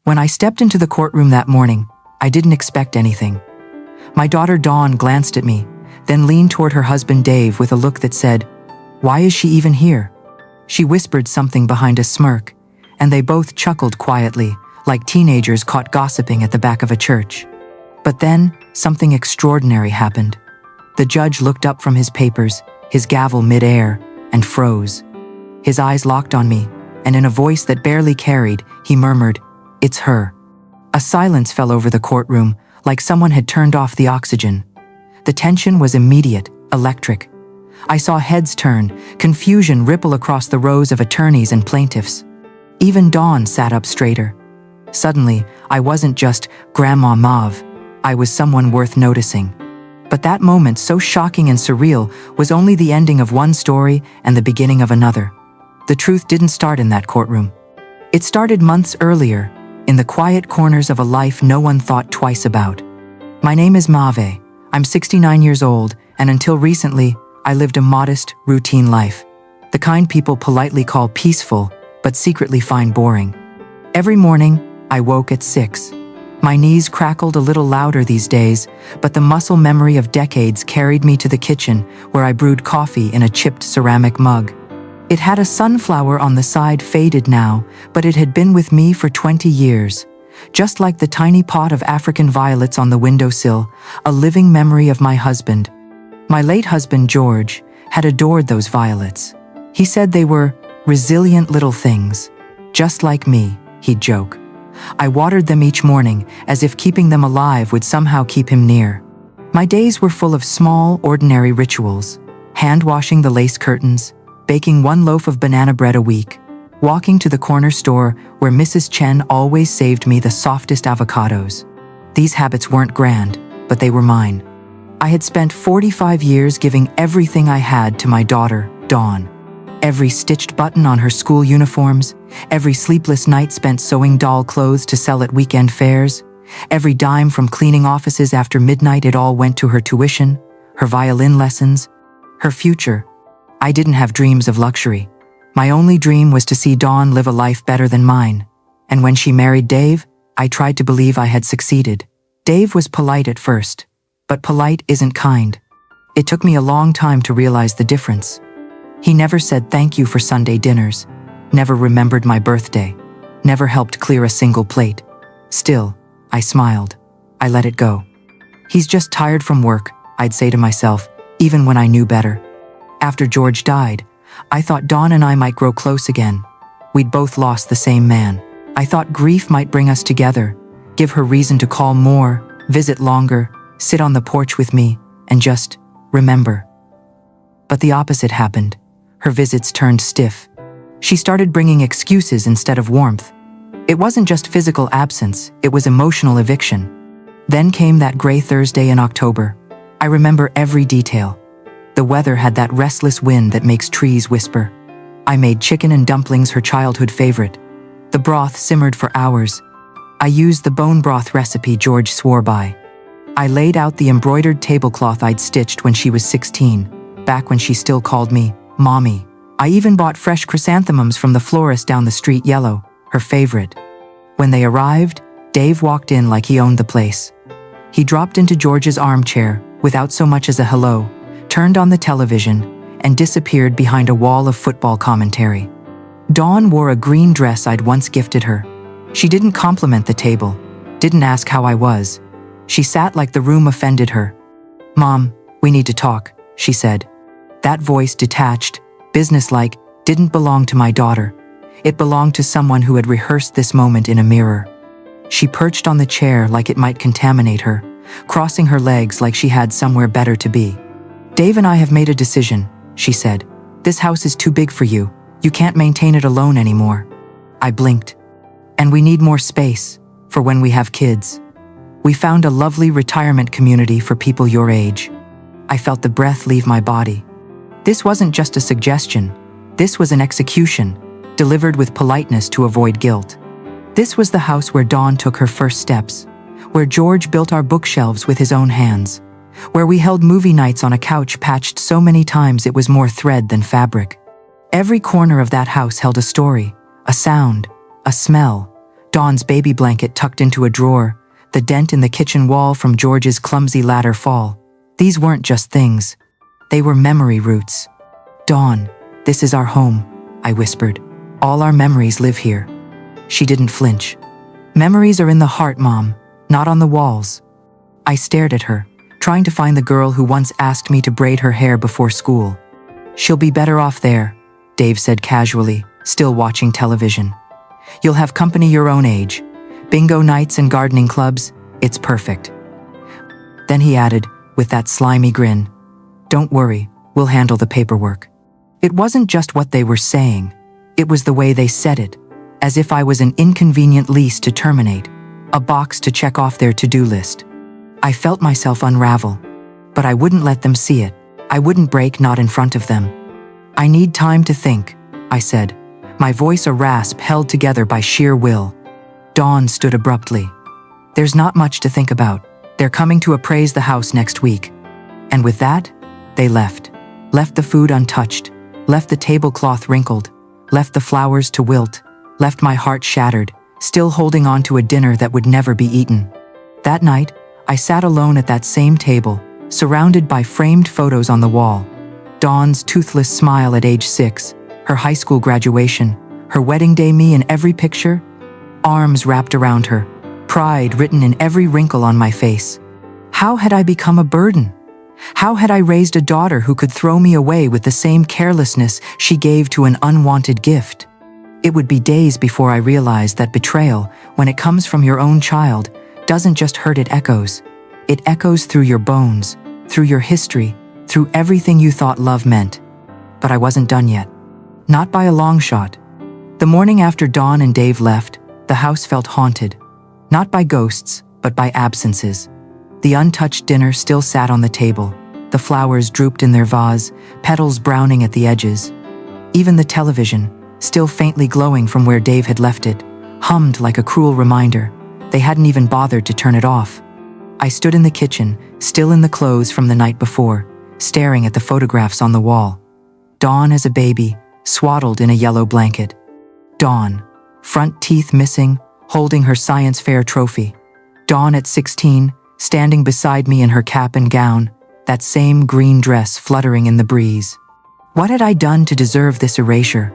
When I stepped into the courtroom that morning, I didn't expect anything. My daughter Dawn glanced at me, then leaned toward her husband Dave with a look that said, "Why is she even here?" She whispered something behind a smirk, and they both chuckled quietly, like teenagers caught gossiping at the back of a church. But then, something extraordinary happened. The judge looked up from his papers, his gavel mid-air, and froze. His eyes locked on me, and in a voice that barely carried, he murmured, "It's her." A silence fell over the courtroom, like someone had turned off the oxygen. The tension was immediate, electric. I saw heads turn, confusion ripple across the rows of attorneys and plaintiffs. Even Dawn sat up straighter. Suddenly, I wasn't just Grandma Mauve. I was someone worth noticing. But that moment, so shocking and surreal, was only the ending of one story and the beginning of another. The truth didn't start in that courtroom. It started months earlier, in the quiet corners of a life no one thought twice about. My name is Mauve. I'm 69 years old, and until recently, I lived a modest, routine life. The kind people politely call peaceful, but secretly find boring. Every morning, I woke at 6. My knees crackled a little louder these days, but the muscle memory of decades carried me to the kitchen, where I brewed coffee in a chipped ceramic mug. It had a sunflower on the side, faded now, but it had been with me for 20 years. Just like the tiny pot of African violets on the windowsill, a living memory of my husband. My late husband, George, had adored those violets. He said they were resilient little things. Just like me, he'd joke. I watered them each morning, as if keeping them alive would somehow keep him near. My days were full of small, ordinary rituals. Hand-washing the lace curtains, baking one loaf of banana bread a week, walking to the corner store where Mrs. Chen always saved me the softest avocados. These habits weren't grand, but they were mine. I had spent 45 years giving everything I had to my daughter, Dawn. Every stitched button on her school uniforms, every sleepless night spent sewing doll clothes to sell at weekend fairs, every dime from cleaning offices after midnight, it all went to her tuition, her violin lessons, her future. I didn't have dreams of luxury. My only dream was to see Dawn live a life better than mine. And when she married Dave, I tried to believe I had succeeded. Dave was polite at first, but polite isn't kind. It took me a long time to realize the difference. He never said thank you for Sunday dinners, never remembered my birthday, never helped clear a single plate. Still, I smiled. I let it go. He's just tired from work, I'd say to myself, even when I knew better. After George died, I thought Dawn and I might grow close again. We'd both lost the same man. I thought grief might bring us together, give her reason to call more, visit longer, sit on the porch with me, and just remember. But the opposite happened. Her visits turned stiff. She started bringing excuses instead of warmth. It wasn't just physical absence, it was emotional eviction. Then came that gray Thursday in October. I remember every detail. The weather had that restless wind that makes trees whisper. I made chicken and dumplings, her childhood favorite. The broth simmered for hours. I used the bone broth recipe George swore by. I laid out the embroidered tablecloth I'd stitched when she was 16, back when she still called me Mommy. I even bought fresh chrysanthemums from the florist down the street, yellow, her favorite. When they arrived, Dave walked in like he owned the place. He dropped into George's armchair, without so much as a hello, turned on the television, and disappeared behind a wall of football commentary. Dawn wore a green dress I'd once gifted her. She didn't compliment the table, didn't ask how I was. She sat like the room offended her. "Mom, we need to talk," she said. That voice, detached, businesslike, didn't belong to my daughter. It belonged to someone who had rehearsed this moment in a mirror. She perched on the chair like it might contaminate her, crossing her legs like she had somewhere better to be. "Dave and I have made a decision," she said. "This house is too big for you. You can't maintain it alone anymore." I blinked. "And we need more space, for when we have kids. We found a lovely retirement community for people your age." I felt the breath leave my body. This wasn't just a suggestion. This was an execution, delivered with politeness to avoid guilt. This was the house where Dawn took her first steps, where George built our bookshelves with his own hands, where we held movie nights on a couch patched so many times it was more thread than fabric. Every corner of that house held a story, a sound, a smell. Dawn's baby blanket tucked into a drawer, the dent in the kitchen wall from George's clumsy ladder fall. These weren't just things. They were memory roots. "Dawn, this is our home," I whispered. "All our memories live here." She didn't flinch. "Memories are in the heart, Mom, not on the walls." I stared at her, trying to find the girl who once asked me to braid her hair before school. "She'll be better off there," Dave said casually, still watching television. "You'll have company your own age. Bingo nights and gardening clubs, it's perfect." Then he added, with that slimy grin, "Don't worry, we'll handle the paperwork." It wasn't just what they were saying, it was the way they said it, as if I was an inconvenient lease to terminate, a box to check off their to-do list. I felt myself unravel, but I wouldn't let them see it. I wouldn't break, not in front of them. "I need time to think," I said, my voice a rasp held together by sheer will. Dawn stood abruptly. "There's not much to think about. They're coming to appraise the house next week." And with that, they left. Left the food untouched, left the tablecloth wrinkled, left the flowers to wilt, left my heart shattered, still holding on to a dinner that would never be eaten. That night, I sat alone at that same table, surrounded by framed photos on the wall. Dawn's toothless smile at age 6, her high school graduation, her wedding day me in every picture, arms wrapped around her, pride written in every wrinkle on my face. How had I become a burden? How had I raised a daughter who could throw me away with the same carelessness she gave to an unwanted gift? It would be days before I realized that betrayal, when it comes from your own child, doesn't just hurt, it echoes. It echoes through your bones, through your history, through everything you thought love meant. But I wasn't done yet. Not by a long shot. The morning after Dawn and Dave left, the house felt haunted. Not by ghosts, but by absences. The untouched dinner still sat on the table. The flowers drooped in their vase, petals browning at the edges. Even the television, still faintly glowing from where Dave had left it, hummed like a cruel reminder. They hadn't even bothered to turn it off. I stood in the kitchen, still in the clothes from the night before, staring at the photographs on the wall. Dawn as a baby, swaddled in a yellow blanket. Dawn, front teeth missing, holding her science fair trophy. Dawn at 16, standing beside me in her cap and gown, that same green dress fluttering in the breeze. What had I done to deserve this erasure?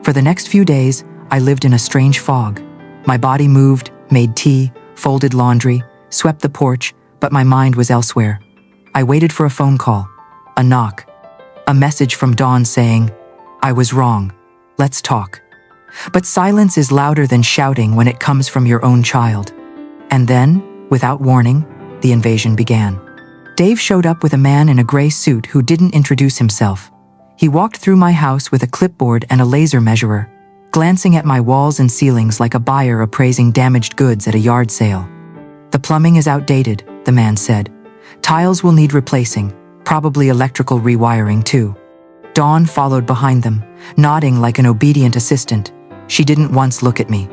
For the next few days, I lived in a strange fog. My body moved, made tea, folded laundry, swept the porch, but my mind was elsewhere. I waited for a phone call, a knock, a message from Dawn saying, "I was wrong. Let's talk." But silence is louder than shouting when it comes from your own child. And then, without warning, the invasion began. Dave showed up with a man in a gray suit who didn't introduce himself. He walked through my house with a clipboard and a laser measurer, glancing at my walls and ceilings like a buyer appraising damaged goods at a yard sale. "The plumbing is outdated," the man said. "Tiles will need replacing, probably electrical rewiring too." Dawn followed behind them, nodding like an obedient assistant. She didn't once look at me.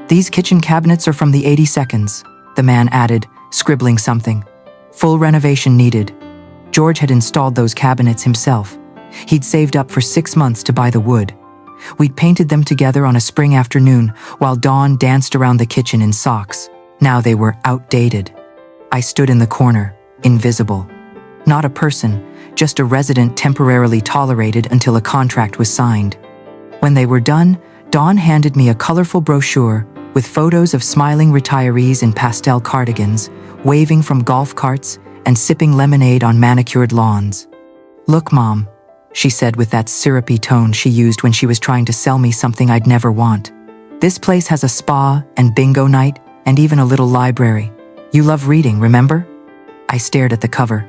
"These kitchen cabinets are from the 82nds, the man added, scribbling something. "Full renovation needed." George had installed those cabinets himself. He'd saved up for 6 months to buy the wood. We'd painted them together on a spring afternoon while Dawn danced around the kitchen in socks. Now they were outdated. I stood in the corner, invisible. Not a person, just a resident temporarily tolerated until a contract was signed. When they were done, Dawn handed me a colorful brochure with photos of smiling retirees in pastel cardigans, waving from golf carts and sipping lemonade on manicured lawns. "Look, Mom," she said with that syrupy tone she used when she was trying to sell me something I'd never want. "This place has a spa and bingo night and even a little library. You love reading, remember?" I stared at the cover.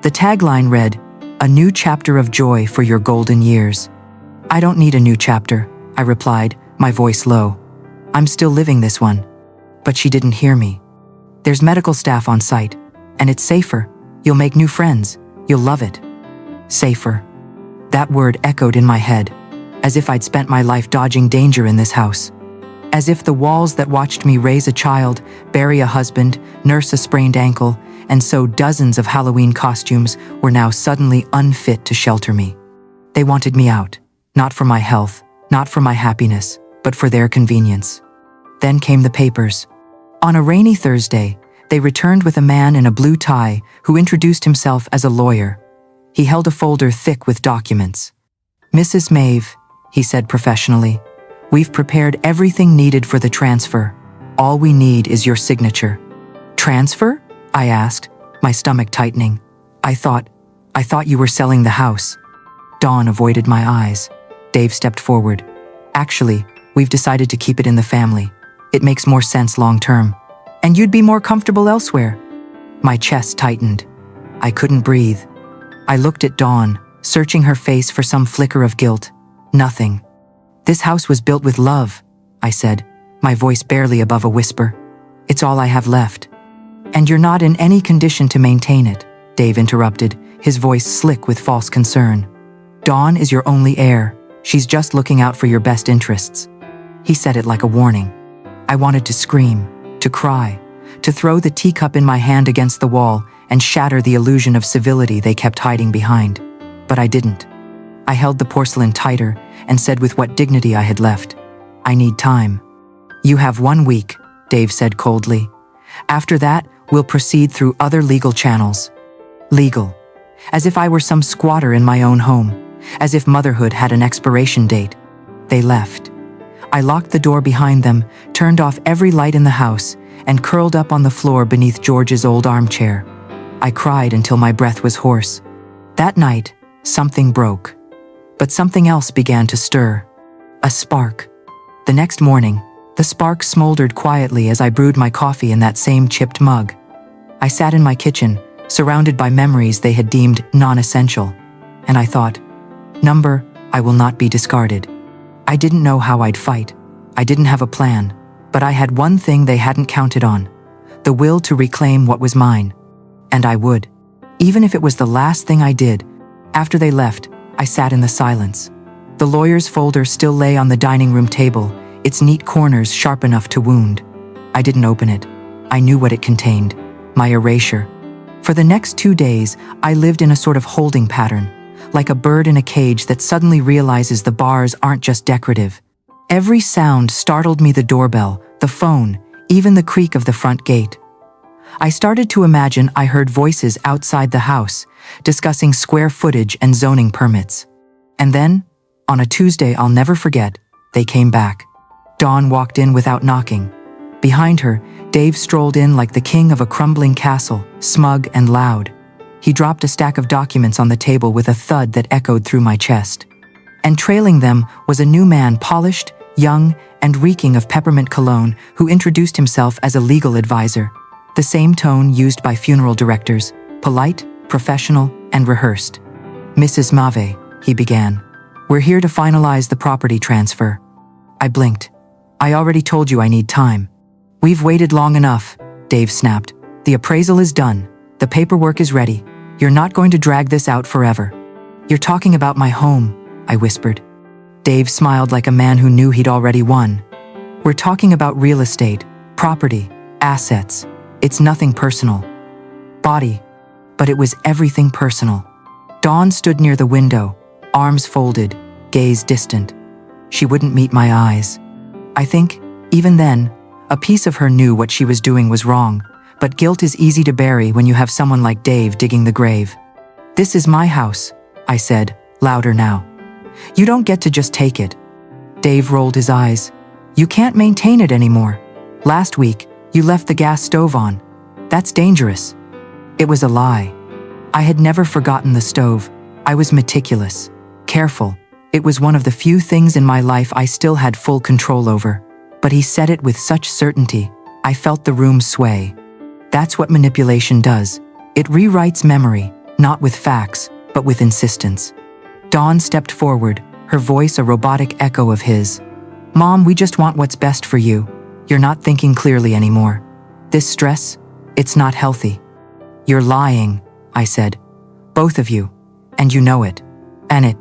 The tagline read, "A new chapter of joy for your golden years." "I don't need a new chapter," I replied, my voice low. "I'm still living this one." But she didn't hear me. "There's medical staff on site, and it's safer. You'll make new friends. You'll love it." Safer. That word echoed in my head, as if I'd spent my life dodging danger in this house. As if the walls that watched me raise a child, bury a husband, nurse a sprained ankle, and sew dozens of Halloween costumes were now suddenly unfit to shelter me. They wanted me out, not for my health, not for my happiness, but for their convenience. Then came the papers. On a rainy Thursday, they returned with a man in a blue tie who introduced himself as a lawyer. He held a folder thick with documents. "Mrs. Maeve," he said professionally, "we've prepared everything needed for the transfer. All we need is your signature." "Transfer?" I asked, my stomach tightening. I thought you were selling the house." Dawn avoided my eyes. Dave stepped forward. "Actually, we've decided to keep it in the family. It makes more sense long term. And you'd be more comfortable elsewhere." My chest tightened. I couldn't breathe. I looked at Dawn, searching her face for some flicker of guilt. Nothing. "This house was built with love," I said, my voice barely above a whisper. "It's all I have left." "And you're not in any condition to maintain it," Dave interrupted, his voice slick with false concern. "Dawn is your only heir. She's just looking out for your best interests." He said it like a warning. I wanted to scream, to cry, to throw the teacup in my hand against the wall and shatter the illusion of civility they kept hiding behind. But I didn't. I held the porcelain tighter and said with what dignity I had left, "I need time." "You have 1 week," Dave said coldly. "After that, we'll proceed through other legal channels." Legal. As if I were some squatter in my own home. As if motherhood had an expiration date. They left. I locked the door behind them, turned off every light in the house, and curled up on the floor beneath George's old armchair. I cried until my breath was hoarse. That night, something broke. But something else began to stir. A spark. The next morning, the spark smoldered quietly as I brewed my coffee in that same chipped mug. I sat in my kitchen, surrounded by memories they had deemed non-essential. And I thought, "Number, I will not be discarded." I didn't know how I'd fight. I didn't have a plan. But I had one thing they hadn't counted on. The will to reclaim what was mine. And I would. Even if it was the last thing I did. After they left, I sat in the silence. The lawyer's folder still lay on the dining room table, its neat corners sharp enough to wound. I didn't open it. I knew what it contained. My erasure. For the next 2 days, I lived in a sort of holding pattern, like a bird in a cage that suddenly realizes the bars aren't just decorative. Every sound startled me: the doorbell, the phone, even the creak of the front gate. I started to imagine I heard voices outside the house, discussing square footage and zoning permits. And then, on a Tuesday I'll never forget, they came back. Dawn walked in without knocking. Behind her, Dave strolled in like the king of a crumbling castle, smug and loud. He dropped a stack of documents on the table with a thud that echoed through my chest. And trailing them was a new man, polished, young, and reeking of peppermint cologne, who introduced himself as a legal advisor. The same tone used by funeral directors, polite, professional, and rehearsed. "Mrs. Mave," he began, "we're here to finalize the property transfer." I blinked. "I already told you I need time." "We've waited long enough," Dave snapped. "The appraisal is done. The paperwork is ready. You're not going to drag this out forever." "You're talking about my home," I whispered. Dave smiled like a man who knew he'd already won. "We're talking about real estate, property, assets. It's nothing personal. Body." But it was everything personal. Dawn stood near the window, arms folded, gaze distant. She wouldn't meet my eyes. I think, even then, a piece of her knew what she was doing was wrong, but guilt is easy to bury when you have someone like Dave digging the grave. "This is my house," I said, louder now. "You don't get to just take it." Dave rolled his eyes. "You can't maintain it anymore. Last week, you left the gas stove on. That's dangerous." It was a lie. I had never forgotten the stove. I was meticulous, careful. It was one of the few things in my life I still had full control over. But he said it with such certainty, I felt the room sway. That's what manipulation does. It rewrites memory, not with facts, but with insistence. Dawn stepped forward, her voice a robotic echo of his. "Mom, we just want what's best for you. You're not thinking clearly anymore. This stress, it's not healthy." "You're lying," I said. "Both of you. And you know it." "And it."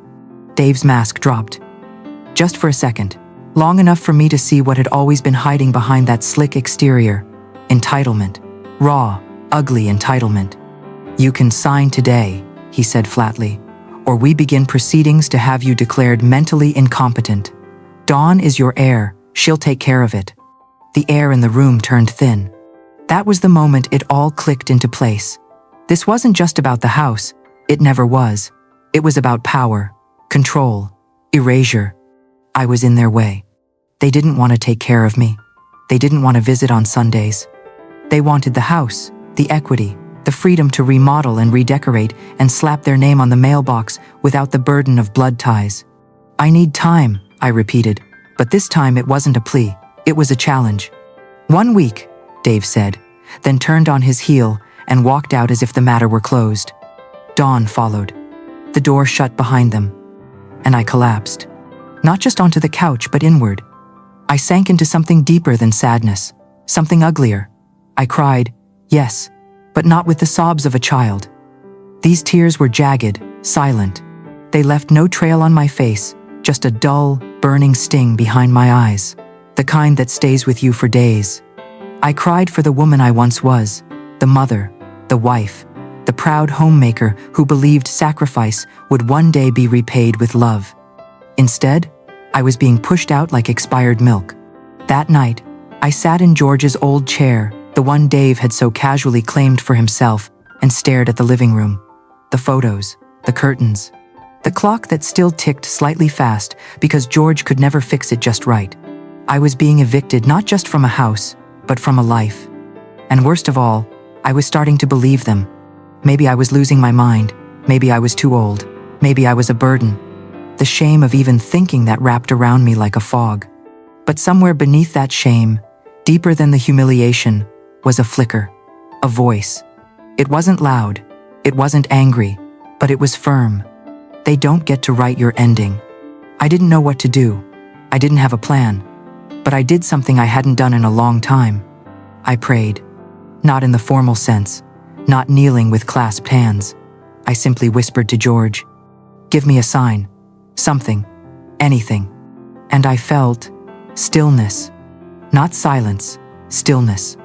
Dave's mask dropped. Just for a second. Long enough for me to see what had always been hiding behind that slick exterior. Entitlement. Raw, ugly entitlement. "You can sign today," he said flatly, "or we begin proceedings to have you declared mentally incompetent. Dawn is your heir. She'll take care of it." The air in the room turned thin. That was the moment it all clicked into place. This wasn't just about the house. It never was. It was about power, control, erasure. I was in their way. They didn't want to take care of me. They didn't want to visit on Sundays. They wanted the house, the equity, the freedom to remodel and redecorate and slap their name on the mailbox without the burden of blood ties. I need time, I repeated, but this time it wasn't a plea, it was a challenge. 1 week, Dave said, then turned on his heel and walked out as if the matter were closed. Dawn followed. The door shut behind them, and I collapsed. Not just onto the couch, but inward. I sank into something deeper than sadness, something uglier. I cried, yes, but not with the sobs of a child. These tears were jagged, silent. They left no trail on my face, just a dull, burning sting behind my eyes, the kind that stays with you for days. I cried for the woman I once was, the mother, the wife, the proud homemaker who believed sacrifice would one day be repaid with love. Instead, I was being pushed out like expired milk. That night, I sat in George's old chair, the one Dave had so casually claimed for himself, and stared at the living room. The photos, the curtains, the clock that still ticked slightly fast because George could never fix it just right. I was being evicted not just from a house, but from a life. And worst of all, I was starting to believe them. Maybe I was losing my mind. Maybe I was too old. Maybe I was a burden. The shame of even thinking that wrapped around me like a fog. But somewhere beneath that shame, deeper than the humiliation, was a flicker, a voice. It wasn't loud, it wasn't angry, but it was firm. They don't get to write your ending. I didn't know what to do. I didn't have a plan. But I did something I hadn't done in a long time. I prayed. Not in the formal sense, not kneeling with clasped hands. I simply whispered to George, "Give me a sign, something, anything." And I felt stillness, not silence, stillness,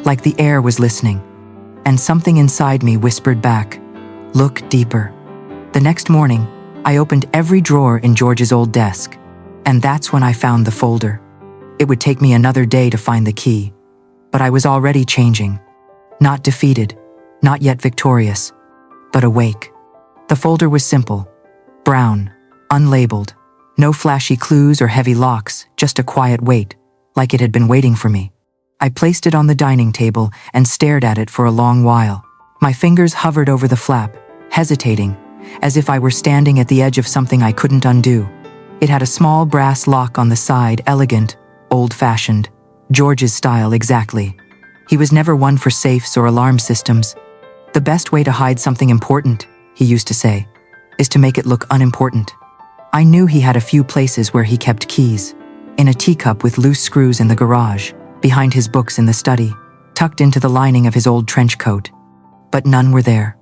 like the air was listening. And something inside me whispered back, "Look deeper." The next morning, I opened every drawer in George's old desk, and that's when I found the folder. It would take me another day to find the key, but I was already changing. Not defeated, not yet victorious, but awake. The folder was simple, brown, unlabeled, no flashy clues or heavy locks, just a quiet weight, like it had been waiting for me. I placed it on the dining table and stared at it for a long while. My fingers hovered over the flap, hesitating, as if I were standing at the edge of something I couldn't undo. It had a small brass lock on the side, elegant, old-fashioned, George's style exactly. He was never one for safes or alarm systems. The best way to hide something important, he used to say, is to make it look unimportant. I knew he had a few places where he kept keys. In a teacup with loose screws in the garage, behind his books in the study, tucked into the lining of his old trench coat. But none were there.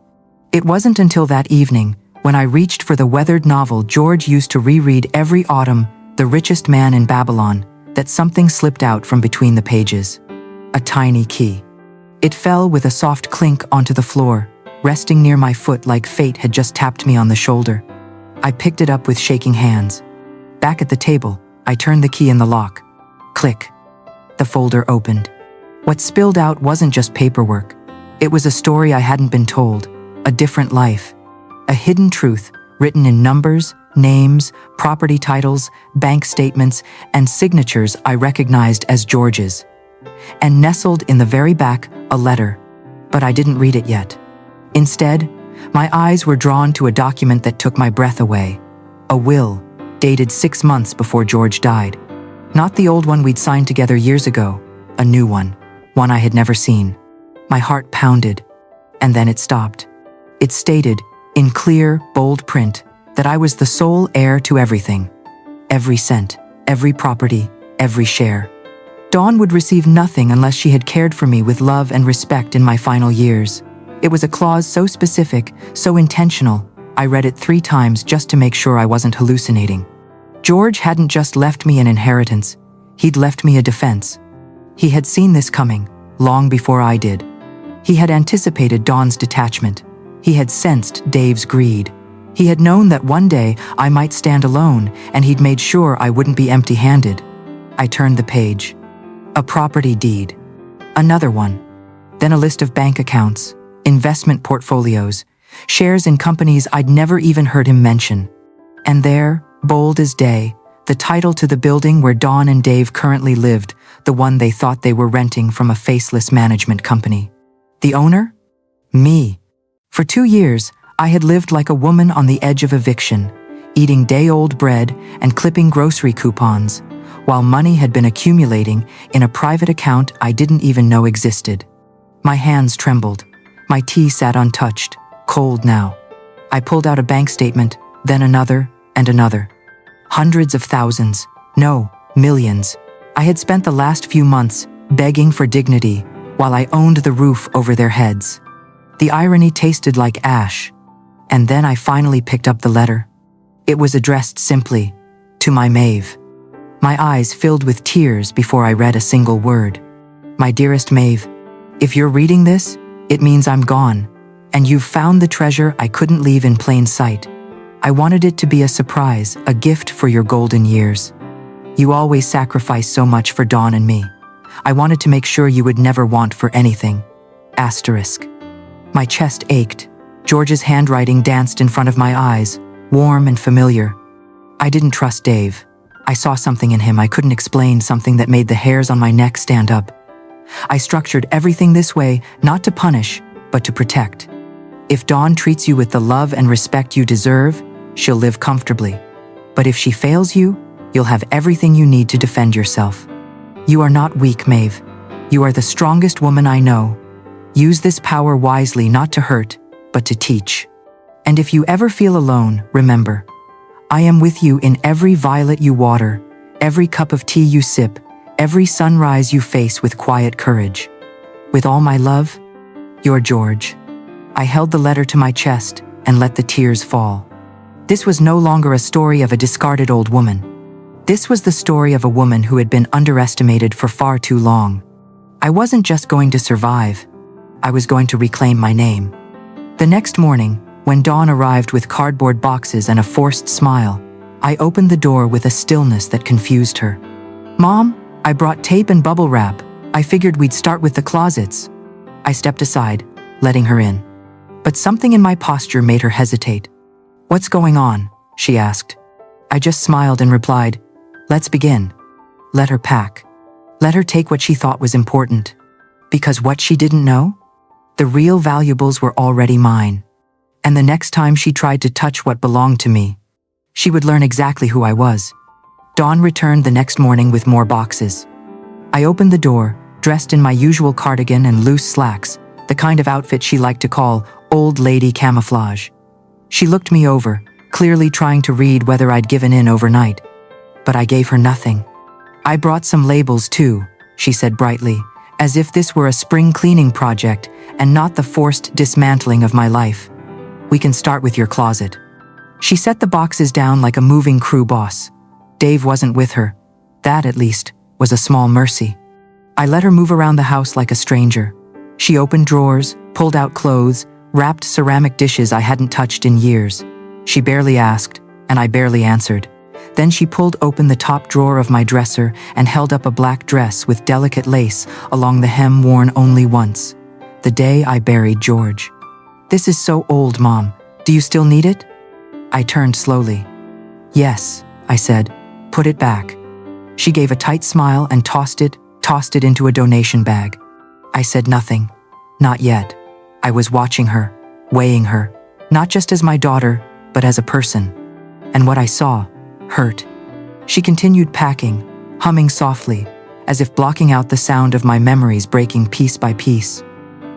It wasn't until that evening, when I reached for the weathered novel George used to reread every autumn, The Richest Man in Babylon, that something slipped out from between the pages. A tiny key. It fell with a soft clink onto the floor, resting near my foot like fate had just tapped me on the shoulder. I picked it up with shaking hands. Back at the table, I turned the key in the lock. Click. The folder opened. What spilled out wasn't just paperwork. It was a story I hadn't been told, a different life. A hidden truth, written in numbers, names, property titles, bank statements, and signatures I recognized as George's. And nestled in the very back, a letter. But I didn't read it yet. Instead, my eyes were drawn to a document that took my breath away. A will, dated 6 months before George died. Not the old one we'd signed together years ago, a new one I had never seen. My heart pounded, and then it stopped. It stated, in clear, bold print, that I was the sole heir to everything. Every cent, every property, every share. Dawn would receive nothing unless she had cared for me with love and respect in my final years. It was a clause so specific, so intentional, I read it 3 times just to make sure I wasn't hallucinating. George hadn't just left me an inheritance, he'd left me a defense. He had seen this coming, long before I did. He had anticipated Dawn's detachment. He had sensed Dave's greed. He had known that one day I might stand alone, and he'd made sure I wouldn't be empty-handed. I turned the page. A property deed. Another one. Then a list of bank accounts, investment portfolios, shares in companies I'd never even heard him mention. And there, bold as day, the title to the building where Dawn and Dave currently lived, the one they thought they were renting from a faceless management company. The owner? Me. For 2 years, I had lived like a woman on the edge of eviction, eating day-old bread and clipping grocery coupons, while money had been accumulating in a private account I didn't even know existed. My hands trembled. My tea sat untouched, cold now. I pulled out a bank statement, then another and another. Hundreds of thousands, no, millions. I had spent the last few months begging for dignity while I owned the roof over their heads. The irony tasted like ash. And then I finally picked up the letter. It was addressed simply, to my Maeve. My eyes filled with tears before I read a single word. My dearest Maeve, if you're reading this, it means I'm gone, and you've found the treasure I couldn't leave in plain sight. I wanted it to be a surprise, a gift for your golden years. You always sacrificed so much for Dawn and me. I wanted to make sure you would never want for anything. Asterisk. My chest ached. George's handwriting danced in front of my eyes, warm and familiar. I didn't trust Dave. I saw something in him I couldn't explain, something that made the hairs on my neck stand up. I structured everything this way, not to punish, but to protect. If Dawn treats you with the love and respect you deserve, she'll live comfortably. But if she fails you, you'll have everything you need to defend yourself. You are not weak, Maeve. You are the strongest woman I know. Use this power wisely, not to hurt, but to teach. And if you ever feel alone, remember, I am with you in every violet you water, every cup of tea you sip, every sunrise you face with quiet courage. With all my love, your George. I held the letter to my chest and let the tears fall. This was no longer a story of a discarded old woman. This was the story of a woman who had been underestimated for far too long. I wasn't just going to survive. I was going to reclaim my name. The next morning, when Dawn arrived with cardboard boxes and a forced smile, I opened the door with a stillness that confused her. Mom, I brought tape and bubble wrap. I figured we'd start with the closets. I stepped aside, letting her in. But something in my posture made her hesitate. What's going on? She asked. I just smiled and replied, let's begin. Let her pack. Let her take what she thought was important. Because what she didn't know? The real valuables were already mine. And the next time she tried to touch what belonged to me, she would learn exactly who I was. Dawn returned the next morning with more boxes. I opened the door, dressed in my usual cardigan and loose slacks, the kind of outfit she liked to call old lady camouflage. She looked me over, clearly trying to read whether I'd given in overnight. But I gave her nothing. I brought some labels too, she said brightly, as if this were a spring cleaning project and not the forced dismantling of my life. We can start with your closet. She set the boxes down like a moving crew boss. Dave wasn't with her. That, at least, was a small mercy. I let her move around the house like a stranger. She opened drawers, pulled out clothes, wrapped ceramic dishes I hadn't touched in years. She barely asked, and I barely answered. Then she pulled open the top drawer of my dresser and held up a black dress with delicate lace along the hem worn only once. The day I buried George. This is so old, Mom. Do you still need it? I turned slowly. Yes, I said. Put it back. She gave a tight smile and tossed it into a donation bag. I said nothing. Not yet. I was watching her, weighing her, not just as my daughter, but as a person. And what I saw hurt. She continued packing, humming softly, as if blocking out the sound of my memories breaking piece by piece.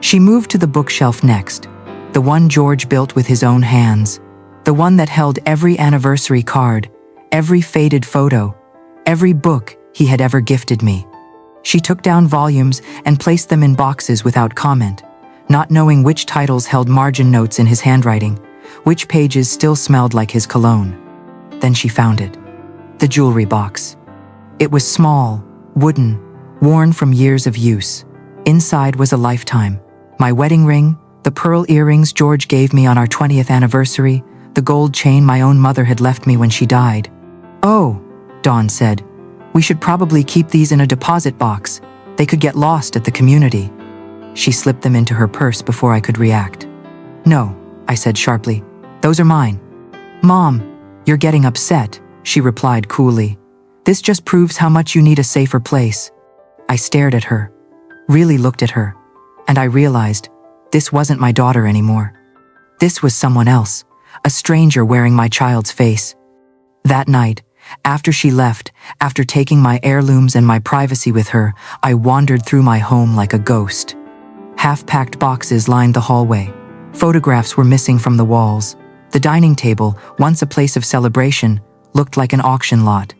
She moved to the bookshelf next, the one George built with his own hands, the one that held every anniversary card, every faded photo, every book he had ever gifted me. She took down volumes and placed them in boxes without comment, not knowing which titles held margin notes in his handwriting, which pages still smelled like his cologne. Then she found it. The jewelry box. It was small, wooden, worn from years of use. Inside was a lifetime. My wedding ring, the pearl earrings George gave me on our 20th anniversary, the gold chain my own mother had left me when she died. Oh, Dawn said, We should probably keep these in a deposit box. They could get lost at the community. She slipped them into her purse before I could react. No, I said sharply. Those are mine. Mom, you're getting upset, she replied coolly. This just proves how much you need a safer place. I stared at her, really looked at her, and I realized this wasn't my daughter anymore. This was someone else, a stranger wearing my child's face. That night, after she left, after taking my heirlooms and my privacy with her, I wandered through my home like a ghost. Half-packed boxes lined the hallway. Photographs were missing from the walls. The dining table, once a place of celebration, looked like an auction lot.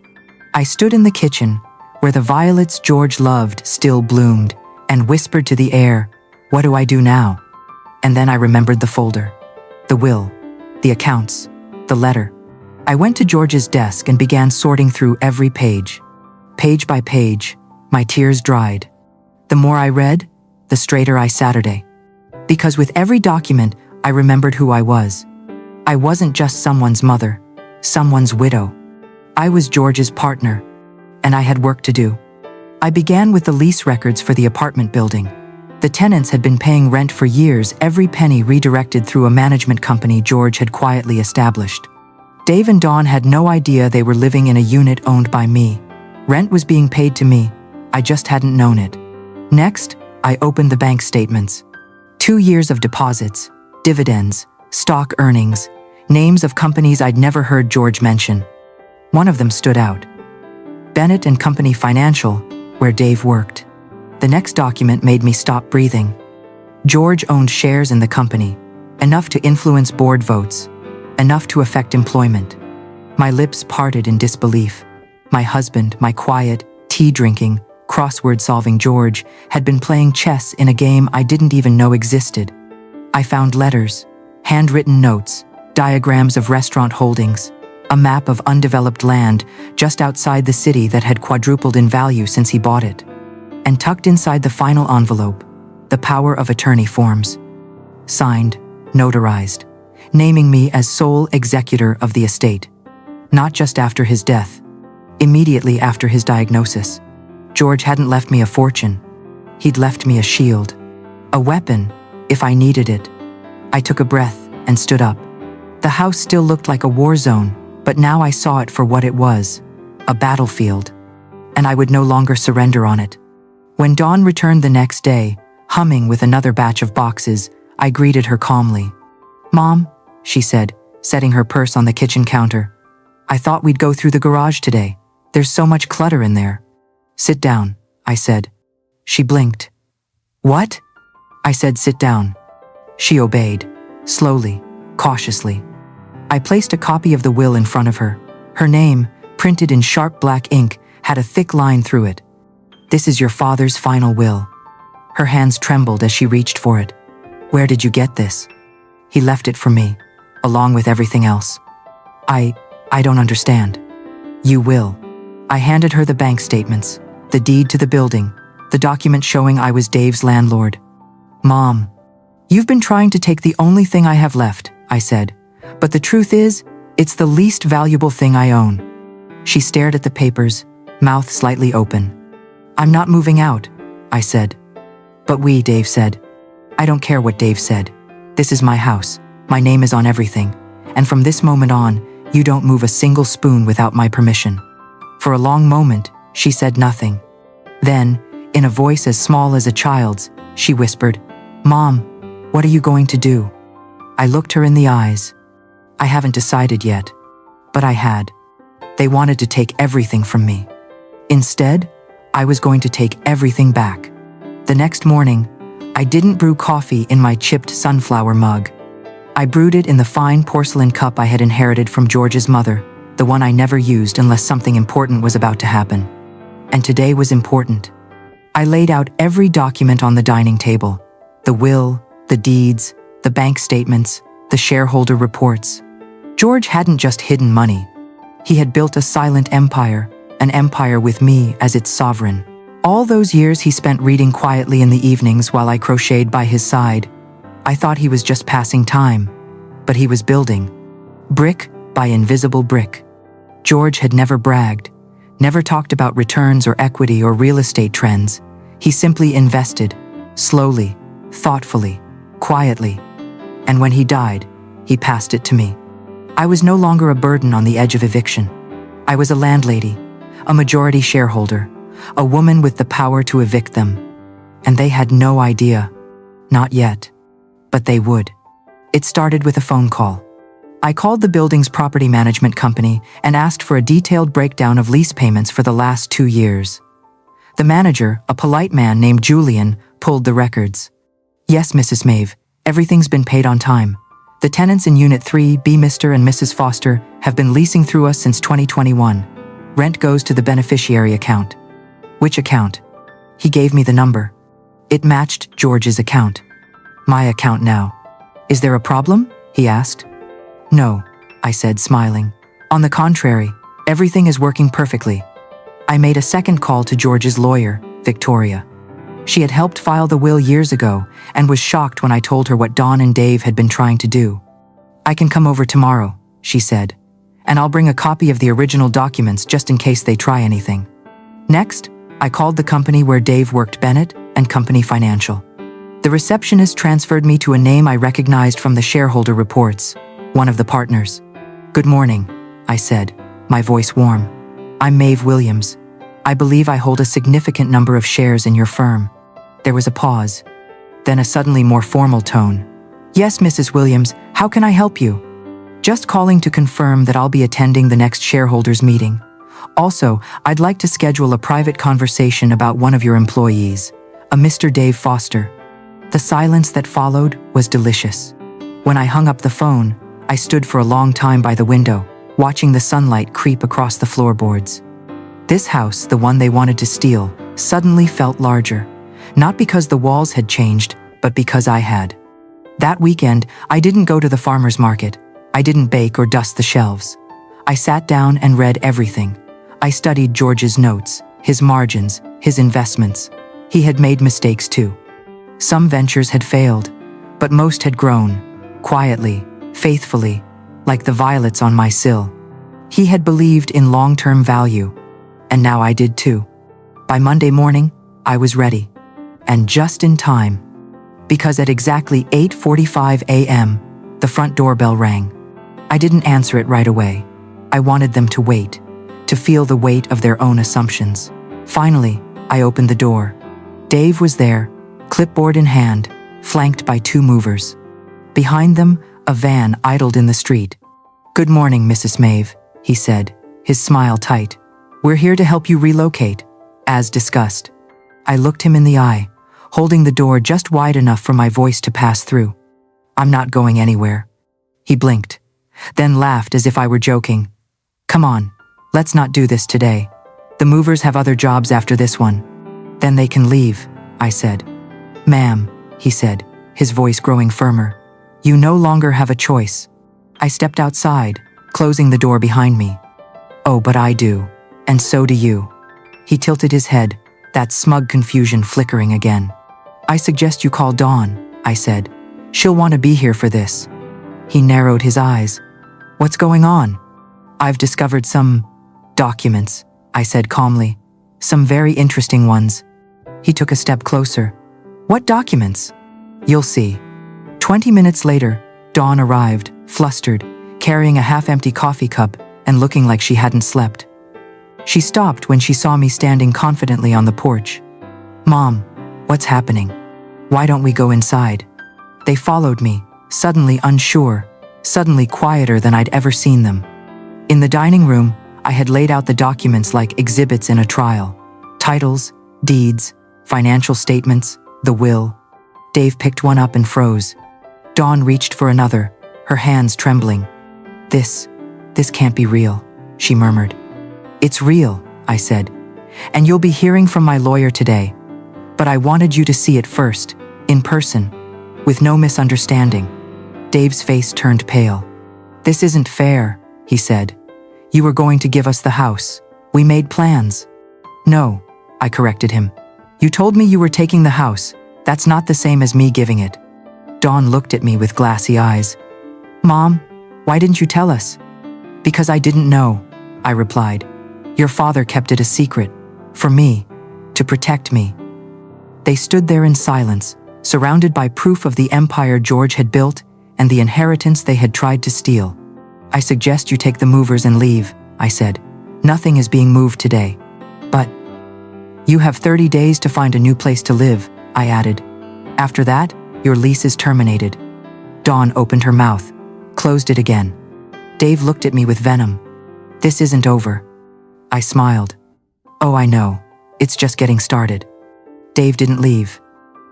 I stood in the kitchen, where the violets George loved still bloomed, and whispered to the air, "What do I do now?" And then I remembered the folder, the will, the accounts, the letter. I went to George's desk and began sorting through every page. Page by page, my tears dried. The more I read, the straighter I sat. Because with every document, I remembered who I was. I wasn't just someone's mother, someone's widow. I was George's partner, and I had work to do. I began with the lease records for the apartment building. The tenants had been paying rent for years, every penny redirected through a management company George had quietly established. Dave and Dawn had no idea they were living in a unit owned by me. Rent was being paid to me, I just hadn't known it. Next, I opened the bank statements. 2 years of deposits, dividends, stock earnings, names of companies I'd never heard George mention. One of them stood out. Bennett and Company Financial, where Dave worked. The next document made me stop breathing. George owned shares in the company, enough to influence board votes, enough to affect employment. My lips parted in disbelief. My husband, my quiet, tea-drinking, crossword-solving George, had been playing chess in a game I didn't even know existed. I found letters, handwritten notes, diagrams of restaurant holdings, a map of undeveloped land just outside the city that had quadrupled in value since he bought it. And tucked inside the final envelope, the power of attorney forms. Signed, notarized, naming me as sole executor of the estate. Not just after his death, immediately after his diagnosis. George hadn't left me a fortune. He'd left me a shield. A weapon, if I needed it. I took a breath and stood up. The house still looked like a war zone, but now I saw it for what it was, a battlefield. And I would no longer surrender on it. When Dawn returned the next day, humming with another batch of boxes, I greeted her calmly. "Mom," she said, setting her purse on the kitchen counter. "I thought we'd go through the garage today. There's so much clutter in there." "Sit down," I said. She blinked. "What?" I said, "Sit down." She obeyed, slowly, cautiously. I placed a copy of the will in front of her. Her name, printed in sharp black ink, had a thick line through it. "This is your father's final will." Her hands trembled as she reached for it. "Where did you get this?" "He left it for me, along with everything else." I don't understand." "You will." I handed her the bank statements, the deed to the building, the document showing I was Dave's landlord. "Mom, you've been trying to take the only thing I have left," I said. "But the truth is, it's the least valuable thing I own." She stared at the papers, mouth slightly open. "I'm not moving out," I said. "But we," Dave said. "I don't care what Dave said. This is my house. My name is on everything. And from this moment on, you don't move a single spoon without my permission." For a long moment, she said nothing. Then, in a voice as small as a child's, she whispered, "Mom, what are you going to do?" I looked her in the eyes. I haven't decided yet. But I had. They wanted to take everything from me. Instead, I was going to take everything back. The next morning, I didn't brew coffee in my chipped sunflower mug. I brewed it in the fine porcelain cup I had inherited from George's mother, the one I never used unless something important was about to happen. And today was important. I laid out every document on the dining table, the will, the deeds, the bank statements, the shareholder reports. George hadn't just hidden money. He had built a silent empire, an empire with me as its sovereign. All those years he spent reading quietly in the evenings while I crocheted by his side. I thought he was just passing time, but he was building. Brick by invisible brick. George had never bragged, Never talked about returns or equity or real estate trends. He simply invested, slowly, thoughtfully, quietly. And when he died, he passed it to me. I was no longer a burden on the edge of eviction. I was a landlady, a majority shareholder, a woman with the power to evict them. And they had no idea. Not yet. But they would. It started with a phone call. I called the building's property management company and asked for a detailed breakdown of lease payments for the last 2 years. The manager, a polite man named Julian, pulled the records. Yes, Mrs. Maeve, everything's been paid on time. The tenants in Unit 3B, Mr. and Mrs. Foster, have been leasing through us since 2021. Rent goes to the beneficiary account. Which account? He gave me the number. It matched George's account. My account now. Is there a problem? He asked. No, I said, smiling. On the contrary, everything is working perfectly. I made a second call to George's lawyer, Victoria. She had helped file the will years ago and was shocked when I told her what Dawn and Dave had been trying to do. I can come over tomorrow, she said, and I'll bring a copy of the original documents just in case they try anything. Next, I called the company where Dave worked, Bennett and Company Financial. The receptionist transferred me to a name I recognized from the shareholder reports, one of the partners. Good morning, I said, my voice warm. I'm Maeve Williams. I believe I hold a significant number of shares in your firm. There was a pause, then a suddenly more formal tone. Yes, Mrs. Williams, how can I help you? Just calling to confirm that I'll be attending the next shareholders meeting. Also, I'd like to schedule a private conversation about one of your employees, a Mr. Dave Foster. The silence that followed was delicious. When I hung up the phone, I stood for a long time by the window, watching the sunlight creep across the floorboards. This house, the one they wanted to steal, suddenly felt larger, not because the walls had changed, but because I had. That weekend, I didn't go to the farmer's market. I didn't bake or dust the shelves. I sat down and read everything. I studied George's notes, his margins, his investments. He had made mistakes too. Some ventures had failed, but most had grown, quietly, faithfully, like the violets on my sill. He had believed in long-term value, and now I did too. By Monday morning, I was ready. And just in time, because at exactly 8:45 a.m., the front doorbell rang. I didn't answer it right away. I wanted them to wait, to feel the weight of their own assumptions. Finally, I opened the door. Dave was there, clipboard in hand, flanked by 2 movers. Behind them, a van idled in the street. Good morning, Mrs. Maeve, he said, his smile tight. We're here to help you relocate, as discussed. I looked him in the eye, holding the door just wide enough for my voice to pass through. I'm not going anywhere. He blinked, then laughed as if I were joking. Come on, let's not do this today. The movers have other jobs after this one. Then they can leave, I said. Ma'am, he said, his voice growing firmer. You no longer have a choice. I stepped outside, closing the door behind me. Oh, but I do. And so do you. He tilted his head, that smug confusion flickering again. I suggest you call Dawn, I said. She'll want to be here for this. He narrowed his eyes. What's going on? I've discovered some documents, I said calmly. Some very interesting ones. He took a step closer. What documents? You'll see. 20 minutes later, Dawn arrived, flustered, carrying a half-empty coffee cup and looking like she hadn't slept. She stopped when she saw me standing confidently on the porch. Mom, what's happening? Why don't we go inside? They followed me, suddenly unsure, suddenly quieter than I'd ever seen them. In the dining room, I had laid out the documents like exhibits in a trial. Titles, deeds, financial statements, the will. Dave picked one up and froze. Dawn reached for another, her hands trembling. This can't be real, she murmured. It's real, I said, and you'll be hearing from my lawyer today. But I wanted you to see it first, in person, with no misunderstanding. Dave's face turned pale. This isn't fair, he said. You were going to give us the house. We made plans. No, I corrected him. You told me you were taking the house. That's not the same as me giving it. Dawn looked at me with glassy eyes. Mom, why didn't you tell us? Because I didn't know, I replied. Your father kept it a secret. For me. To protect me. They stood there in silence, surrounded by proof of the empire George had built and the inheritance they had tried to steal. I suggest you take the movers and leave, I said. Nothing is being moved today. But you have 30 days to find a new place to live, I added. After that, your lease is terminated. Dawn opened her mouth, closed it again. Dave looked at me with venom. This isn't over. I smiled. Oh, I know. It's just getting started. Dave didn't leave.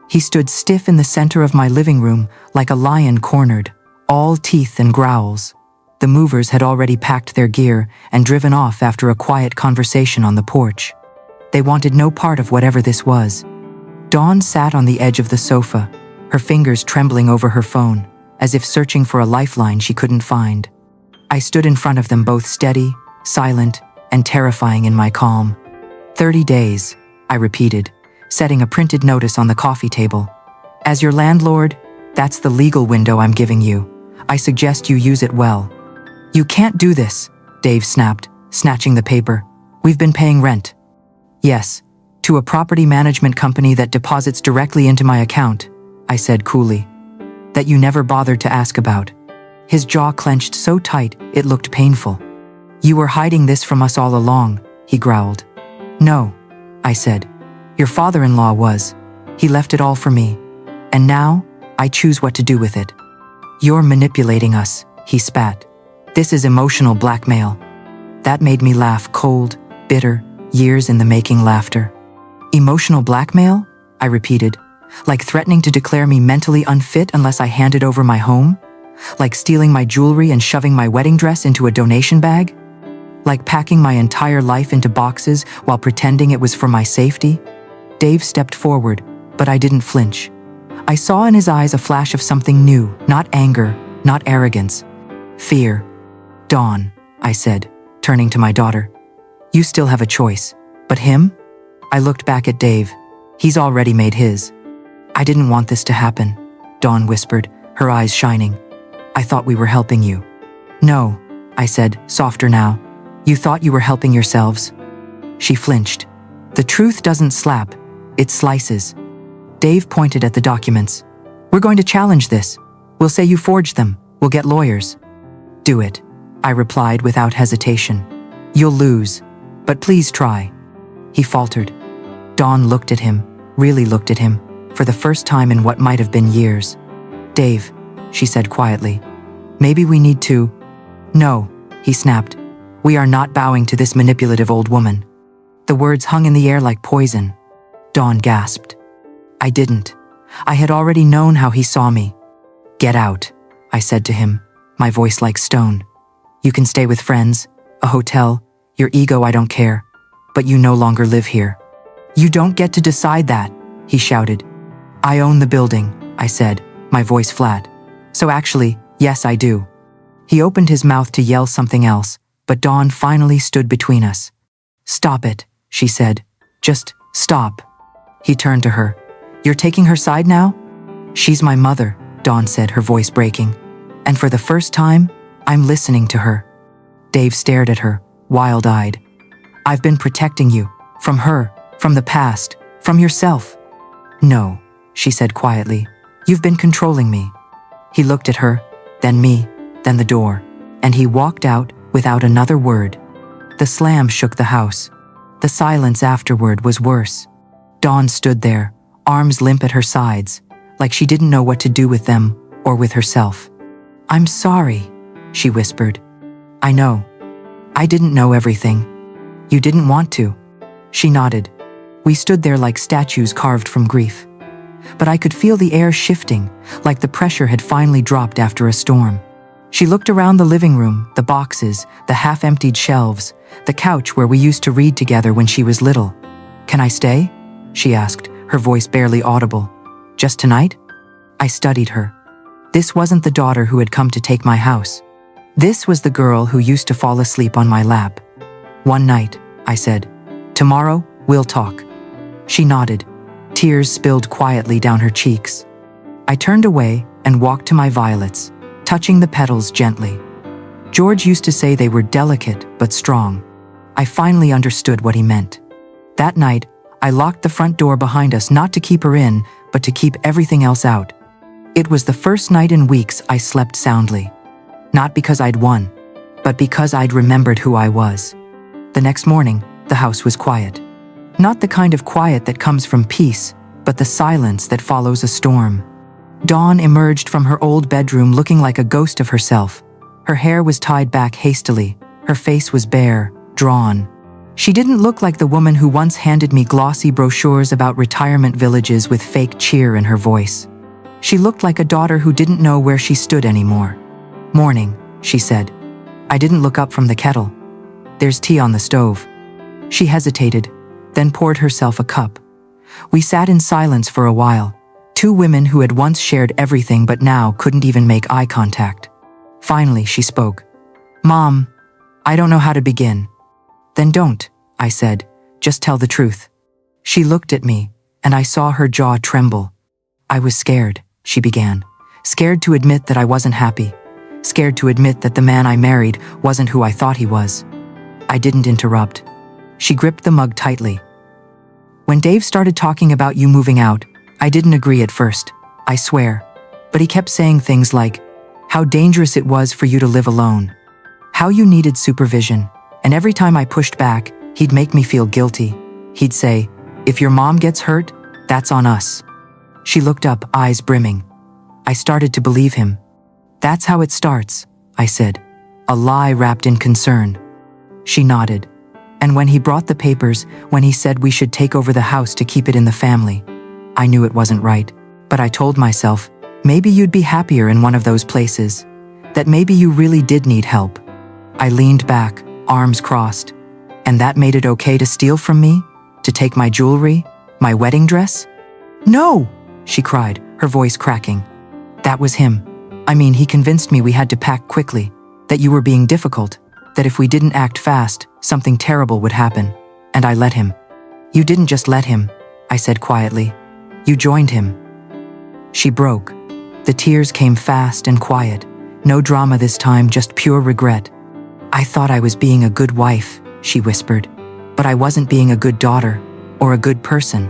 He stood stiff in the center of my living room like a lion cornered, all teeth and growls. The movers had already packed their gear and driven off after a quiet conversation on the porch. They wanted no part of whatever this was. Dawn sat on the edge of the sofa, her fingers trembling over her phone, as if searching for a lifeline she couldn't find. I stood in front of them both steady, silent, and terrifying in my calm. 30 days, I repeated, setting a printed notice on the coffee table. As your landlord, that's the legal window I'm giving you. I suggest you use it well. You can't do this, Dave snapped, snatching the paper. We've been paying rent. Yes, to a property management company that deposits directly into my account, I said coolly. That you never bothered to ask about. His jaw clenched so tight it looked painful. You were hiding this from us all along, he growled. No, I said. Your father-in-law was. He left it all for me. And now, I choose what to do with it. You're manipulating us, he spat. This is emotional blackmail. That made me laugh, cold, bitter, years in the making laughter. Emotional blackmail? I repeated. Like threatening to declare me mentally unfit unless I handed over my home? Like stealing my jewelry and shoving my wedding dress into a donation bag? Like packing my entire life into boxes while pretending it was for my safety? Dave stepped forward, but I didn't flinch. I saw in his eyes a flash of something new, not anger, not arrogance. Fear. Dawn, I said, turning to my daughter. You still have a choice, but him? I looked back at Dave. He's already made his. I didn't want this to happen, Dawn whispered, her eyes shining. I thought we were helping you. No, I said, softer now. You thought you were helping yourselves. She flinched. The truth doesn't slap, it slices. Dave pointed at the documents. We're going to challenge this. We'll say you forged them. We'll get lawyers. Do it, I replied without hesitation. You'll lose, but please try. He faltered. Dawn looked at him, really looked at him, for the first time in what might have been years. Dave, she said quietly, maybe we need to. No, he snapped. We are not bowing to this manipulative old woman. The words hung in the air like poison. Dawn gasped. I didn't. I had already known how he saw me. Get out, I said to him, my voice like stone. You can stay with friends, a hotel, your ego, I don't care. But you no longer live here. You don't get to decide that, he shouted. I own the building, I said, my voice flat. So actually, yes, I do. He opened his mouth to yell something else, but Dawn finally stood between us. Stop it, she said. Just stop. He turned to her. You're taking her side now? She's my mother, Dawn said, her voice breaking. And for the first time, I'm listening to her. Dave stared at her, wild-eyed. I've been protecting you, from her, from the past, from yourself. No, she said quietly. You've been controlling me. He looked at her, then me, then the door, and he walked out without another word. The slam shook the house. The silence afterward was worse. Dawn stood there, arms limp at her sides, like she didn't know what to do with them or with herself. I'm sorry, she whispered. I know. I didn't know everything. You didn't want to. She nodded. We stood there like statues carved from grief. But I could feel the air shifting, like the pressure had finally dropped after a storm. She looked around the living room, the boxes, the half-emptied shelves, the couch where we used to read together when she was little. Can I stay? She asked, her voice barely audible. Just tonight? I studied her. This wasn't the daughter who had come to take my house. This was the girl who used to fall asleep on my lap. One night, I said. Tomorrow, we'll talk. She nodded. Tears spilled quietly down her cheeks. I turned away and walked to my violets, touching the petals gently. George used to say they were delicate but strong. I finally understood what he meant. That night, I locked the front door behind us not to keep her in, but to keep everything else out. It was the first night in weeks I slept soundly. Not because I'd won, but because I'd remembered who I was. The next morning, the house was quiet. Not the kind of quiet that comes from peace, but the silence that follows a storm. Dawn emerged from her old bedroom looking like a ghost of herself. Her hair was tied back hastily. Her face was bare, drawn. She didn't look like the woman who once handed me glossy brochures about retirement villages with fake cheer in her voice. She looked like a daughter who didn't know where she stood anymore. "Morning," she said. I didn't look up from the kettle. "There's tea on the stove." She hesitated, then poured herself a cup. We sat in silence for a while, two women who had once shared everything but now couldn't even make eye contact. Finally, she spoke. "Mom, I don't know how to begin." "Then don't," I said. "Just tell the truth." She looked at me, and I saw her jaw tremble. "I was scared," she began. "Scared to admit that I wasn't happy. Scared to admit that the man I married wasn't who I thought he was." I didn't interrupt. She gripped the mug tightly. "When Dave started talking about you moving out, I didn't agree at first, I swear. But he kept saying things like, how dangerous it was for you to live alone, how you needed supervision, and every time I pushed back, he'd make me feel guilty. He'd say, if your mom gets hurt, that's on us." She looked up, eyes brimming. I started to believe him. "That's how it starts," I said, a lie wrapped in concern. She nodded. "And when he brought the papers, when he said we should take over the house to keep it in the family, I knew it wasn't right. But I told myself, maybe you'd be happier in one of those places. That maybe you really did need help." I leaned back, arms crossed. "And that made it okay to steal from me? To take my jewelry? My wedding dress?" "No!" she cried, her voice cracking. "That was him. I mean, he convinced me we had to pack quickly, that you were being difficult, that if we didn't act fast, something terrible would happen. And I let him." "You didn't just let him," I said quietly. "You joined him." She broke. The tears came fast and quiet. No drama this time, just pure regret. "I thought I was being a good wife," she whispered. "But I wasn't being a good daughter, or a good person."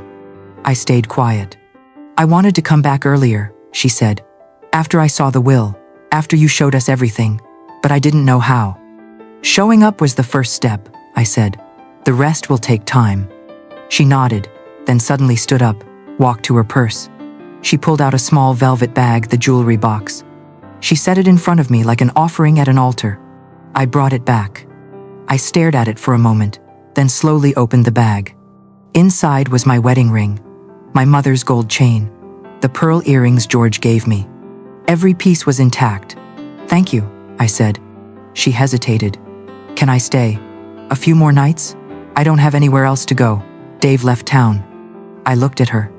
I stayed quiet. "I wanted to come back earlier," she said. "After I saw the will, after you showed us everything, but I didn't know how." "Showing up was the first step," I said. "The rest will take time." She nodded, then suddenly stood up, walked to her purse. She pulled out a small velvet bag, the jewelry box. She set it in front of me like an offering at an altar. I brought it back. I stared at it for a moment, then slowly opened the bag. Inside was my wedding ring, my mother's gold chain, the pearl earrings George gave me. Every piece was intact. "Thank you," I said. She hesitated. "Can I stay? A few more nights? I don't have anywhere else to go. Dave left town." I looked at her.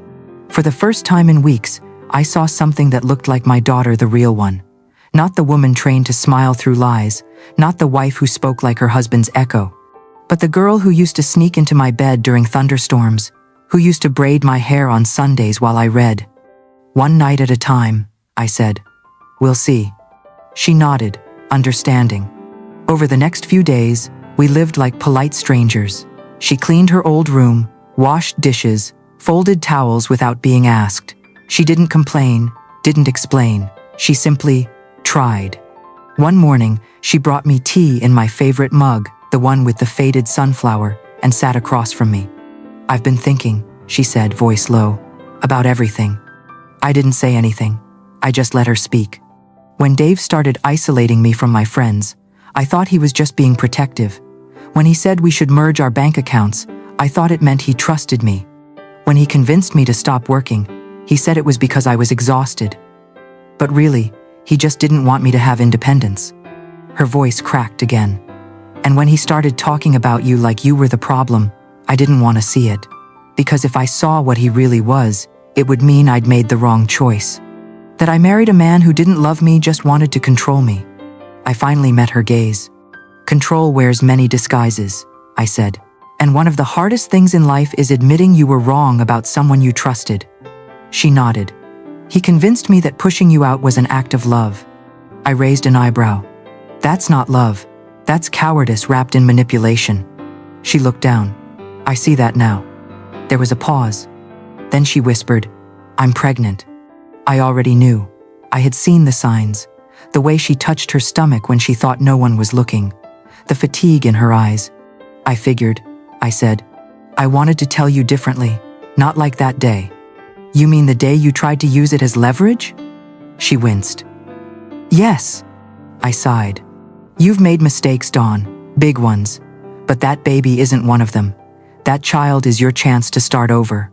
For the first time in weeks, I saw something that looked like my daughter, the real one. Not the woman trained to smile through lies, not the wife who spoke like her husband's echo, but the girl who used to sneak into my bed during thunderstorms, who used to braid my hair on Sundays while I read. "One night at a time," I said. "We'll see." She nodded, understanding. Over the next few days, we lived like polite strangers. She cleaned her old room, washed dishes, folded towels without being asked. She didn't complain, didn't explain. She simply tried. One morning, she brought me tea in my favorite mug, the one with the faded sunflower, and sat across from me. "I've been thinking," she said, voice low, "about everything." I didn't say anything. I just let her speak. When Dave started isolating me from my friends, I thought he was just being protective. When he said we should merge our bank accounts, I thought it meant he trusted me. When he convinced me to stop working, he said it was because I was exhausted. But really, he just didn't want me to have independence. Her voice cracked again. "And when he started talking about you like you were the problem, I didn't want to see it. Because if I saw what he really was, it would mean I'd made the wrong choice. That I married a man who didn't love me, just wanted to control me." I finally met her gaze. "Control wears many disguises," I said. "And one of the hardest things in life is admitting you were wrong about someone you trusted." She nodded. "He convinced me that pushing you out was an act of love." I raised an eyebrow. "That's not love. That's cowardice wrapped in manipulation." She looked down. I see that now. There was a pause. Then she whispered, I'm pregnant. I already knew. I had seen the signs. The way she touched her stomach when she thought no one was looking. The fatigue in her eyes. I figured, I said. I wanted to tell you differently, not like that day. You mean the day you tried to use it as leverage? She winced. Yes. I sighed. You've made mistakes, Dawn, big ones. But that baby isn't one of them. That child is your chance to start over.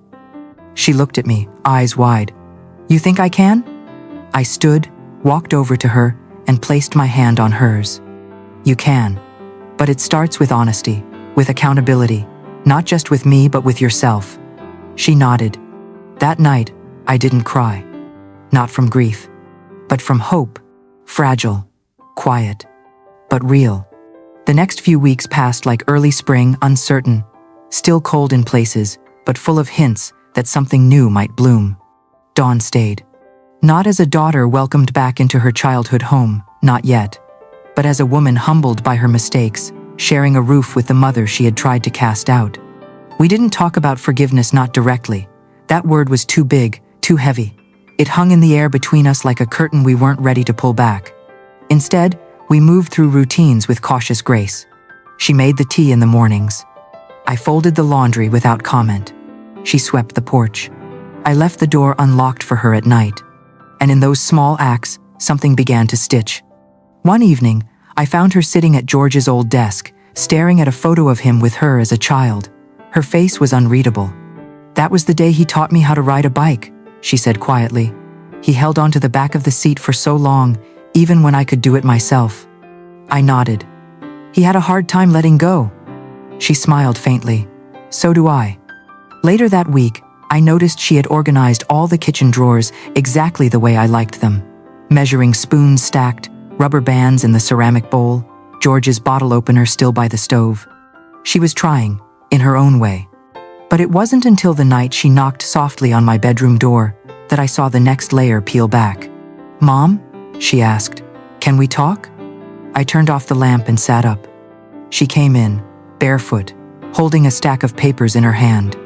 She looked at me, eyes wide. You think I can? I stood, walked over to her, and placed my hand on hers. You can. But it starts with honesty, with accountability, not just with me but with yourself. She nodded. That night, I didn't cry. Not from grief, but from hope. Fragile, quiet, but real. The next few weeks passed like early spring, uncertain, still cold in places, but full of hints that something new might bloom. Dawn stayed. Not as a daughter welcomed back into her childhood home, not yet, but as a woman humbled by her mistakes, sharing a roof with the mother she had tried to cast out. We didn't talk about forgiveness, not directly. That word was too big, too heavy. It hung in the air between us like a curtain we weren't ready to pull back. Instead, we moved through routines with cautious grace. She made the tea in the mornings. I folded the laundry without comment. She swept the porch. I left the door unlocked for her at night. And in those small acts, something began to stitch. One evening, I found her sitting at George's old desk, staring at a photo of him with her as a child. Her face was unreadable. That was the day he taught me how to ride a bike, she said quietly. He held onto the back of the seat for so long, even when I could do it myself. I nodded. He had a hard time letting go. She smiled faintly. So do I. Later that week, I noticed she had organized all the kitchen drawers exactly the way I liked them. Measuring spoons stacked, rubber bands in the ceramic bowl, George's bottle opener still by the stove. She was trying, in her own way. But it wasn't until the night she knocked softly on my bedroom door that I saw the next layer peel back. Mom? She asked. Can we talk? I turned off the lamp and sat up. She came in, barefoot, holding a stack of papers in her hand.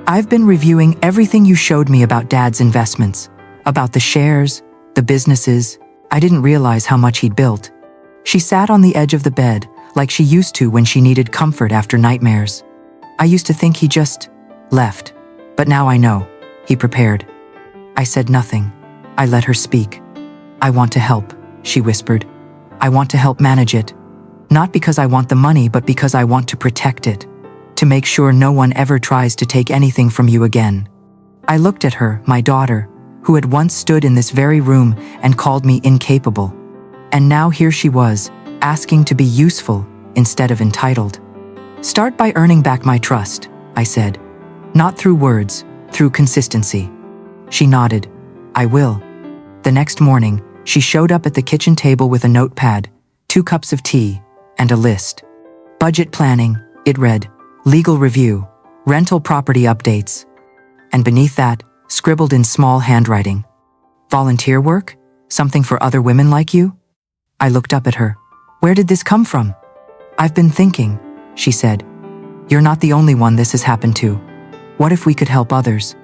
I've been reviewing everything you showed me about Dad's investments, about the shares, the businesses. I didn't realize how much he'd built. She sat on the edge of the bed, like she used to when she needed comfort after nightmares. I used to think he just left, but now I know. He prepared. I said nothing. I let her speak. I want to help, she whispered. I want to help manage it. Not because I want the money, but because I want to protect it. To make sure no one ever tries to take anything from you again. I looked at her, my daughter, who had once stood in this very room and called me incapable. And now here she was, asking to be useful instead of entitled. Start by earning back my trust, I said. Not through words, through consistency. She nodded. I will. The next morning, she showed up at the kitchen table with a notepad, 2 cups of tea, and a list. Budget planning, it read. Legal review, rental property updates. And beneath that, scribbled in small handwriting. Volunteer work? Something for other women like you? I looked up at her. Where did this come from? I've been thinking, she said. You're not the only one this has happened to. What if we could help others?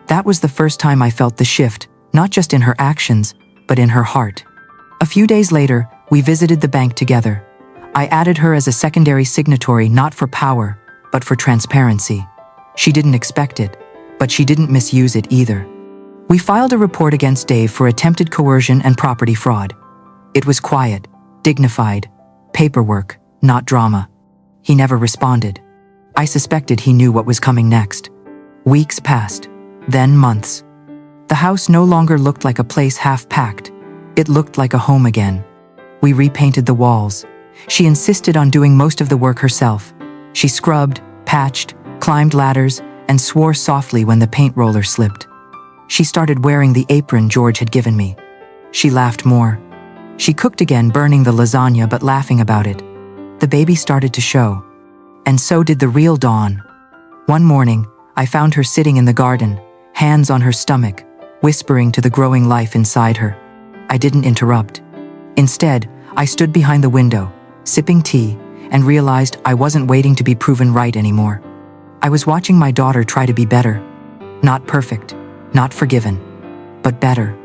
That was the first time I felt the shift, not just in her actions, but in her heart. A few days later, we visited the bank together. I added her as a secondary signatory, not for power, but for transparency. She didn't expect it, but she didn't misuse it either. We filed a report against Dave for attempted coercion and property fraud. It was quiet, dignified, paperwork, not drama. He never responded. I suspected he knew what was coming next. Weeks passed, then months. The house no longer looked like a place half-packed. It looked like a home again. We repainted the walls. She insisted on doing most of the work herself. She scrubbed, patched, climbed ladders, and swore softly when the paint roller slipped. She started wearing the apron George had given me. She laughed more. She cooked again, burning the lasagna but laughing about it. The baby started to show. And so did the real Dawn. One morning, I found her sitting in the garden, hands on her stomach, whispering to the growing life inside her. I didn't interrupt. Instead, I stood behind the window, sipping tea, and realized I wasn't waiting to be proven right anymore. I was watching my daughter try to be better. Not perfect, not forgiven, but better.